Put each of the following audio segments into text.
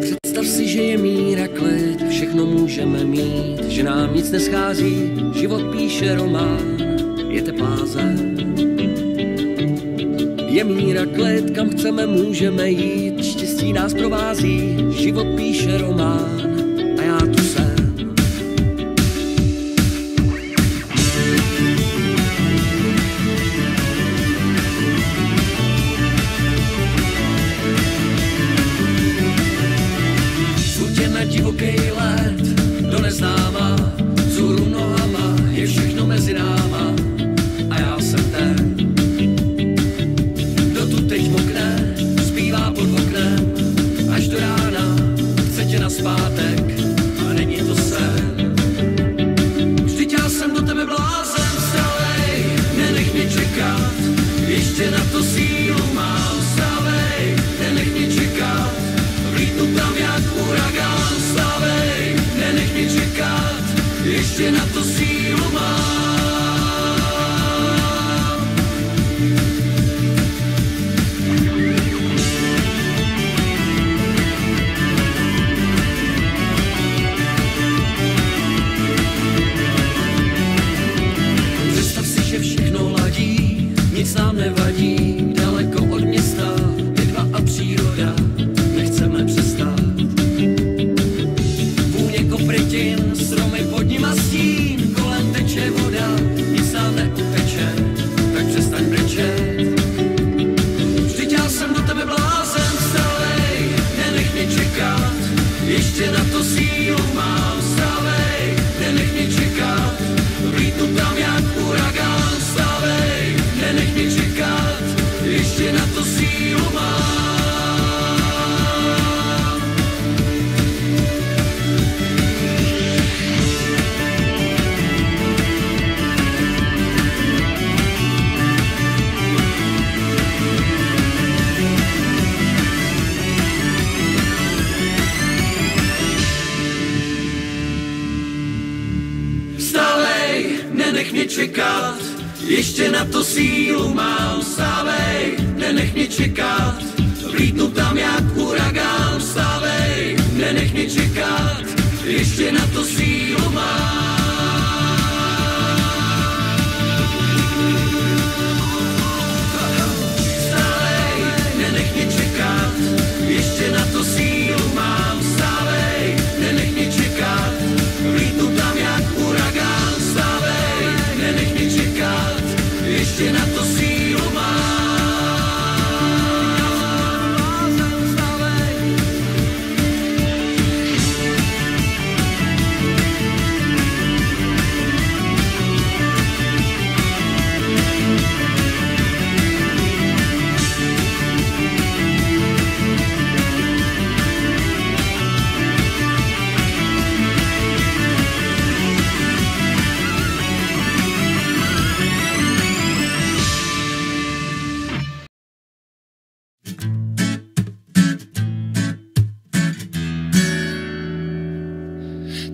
Představ si, že je mír a klid, všechno můžeme mít, že nám nic neschází, život píše román, je teplá zem. Je mír a klid, kam chceme, můžeme jít, štěstí nás provází, život píše román a já tu jsem. Na divoký let, do neznáma, vzhůru nohama, je všechno mezi náma a já jsem ten, kdo tu teď mokne, zpívá pod oknem, až do rána, chce tě nazpátek a není to sen. Vždyť já jsem do tebe blázen, vstavej, nenech mě čekat, ještě na to sílu mám, vstavej, nenech mě čekat, vlítnu tam jak uragán. Vstavej, nenech mě čekat, ještě na to sílu mám. Představ si, že všechno ladí, nic nám nevadí, daleko od města, lidva a příroda, nechceme přestat. Koprytin, stromy pod nima stín, kolem teče voda, nic nám neuteče, tak přestaň brečet. Vždyť já jsem do tebe blázen, vstavej, nenech mě čekat, ještě na to sílu mám, vstavej, nenech mě čekat, vlítnu tam jak uragán, vstavej, nenech mě čekat, ještě na to sílu mám. Nenech mě čekat, ještě na to sílu mám, vstávej, nenech mě čekat, vlítnu tam jak uragán, vstávej, nenech mě čekat, ještě na to sílu mám. Vstávej, nenech mě čekat, ještě na to sílu mám, vstávej, nenech mě čekat, vlítnu tam jak uragán, vstávej, nenech mě čekat, ještě na to sílu mám.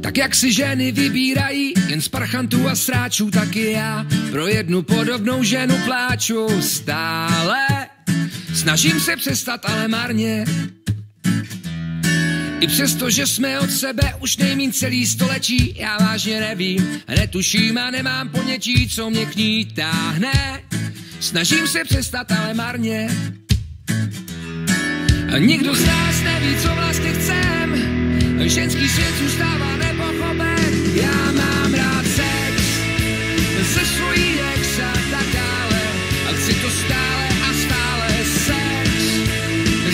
Tak jak si ženy vybírají jen z parchantů a sráčů, tak i já pro jednu podobnou ženu pláču stále. Snažím se přestat, ale marně. I přesto, že jsme od sebe už nejmín celý století, já vážně nevím, netuším a nemám ponětí, co mě k ní táhne. Snažím se přestat, ale marně. A nikdo z nás neví, co vlastně chcem. Ženský svět zůstává nepochopen. Já mám rád sex ze svojí ex a tak dále. A chci to stále a stále. Sex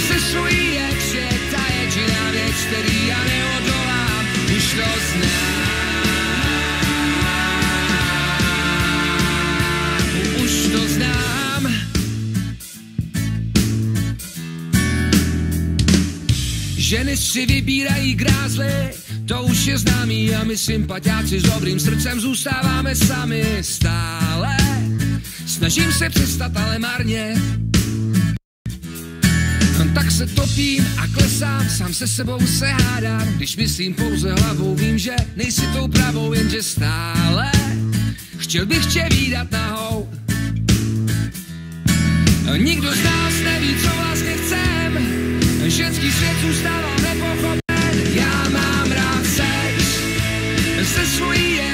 ze svojí ex je ta jediná věc, který já neodolám. Už to znám. Už to znám. Ženy si vybírají grázly, to už je známý, a my sympatiáci s dobrým srdcem zůstáváme sami stále. Snažím se přestat, ale marně. Tak se topím a klesám, sám se sebou se hádám. Když myslím pouze hlavou, vím, že nejsi tou pravou, jenže stále chtěl bych tě vídat nahou. Nikdo z nás neví, co vlastně chcem. Ženský svět zůstává nepochopen. Já mám rád sex se svojí